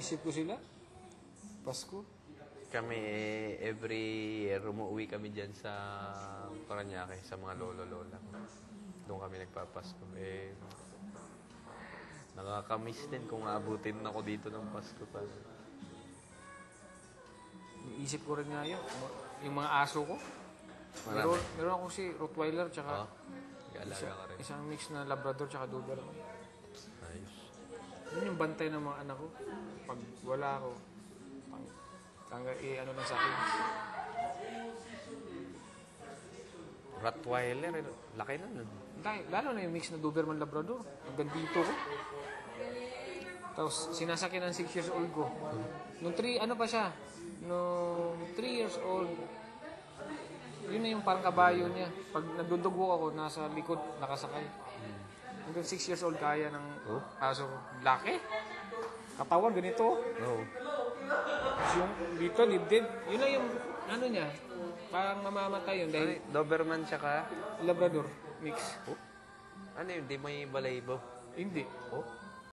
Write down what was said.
Iniisip ko sila. Pasko. Kami, every year, umuwi kami dyan sa Paranaque, sa mga lolo-lola. Doon kami nagpapasko. Nakakamiss din kung aabutin ako dito ng Pasko pa. Iniisip ko rin nga yun. Yung mga aso ko. Meron ako si Rottweiler, tsaka Nag-aalaga ka rin. isang mix na Labrador, tsaka Doberman. Ayos. Yun yung bantay ng mga anak ko. Pag wala ako, ano lang sa akin. Rottweiler, laki na nun. Lalo na yung mix na Doberman Labrador. Hanggang dito ko. Tapos sinasakyan ng 6 years old ko. Nung 3 years old, yun na yung parang kabayo niya. Pag nagdudugo ako, nasa likod, nakasakay. Hanggang 6 years old kaya ng aso ko. Laki. Katawan, ganito. Oo. Yung dito, libdin. Yun na yung, ano niya, parang mamamatay yun dahil Doberman tsaka... Labrador mix. Ano yun, di may balayibo? Hindi. Oh?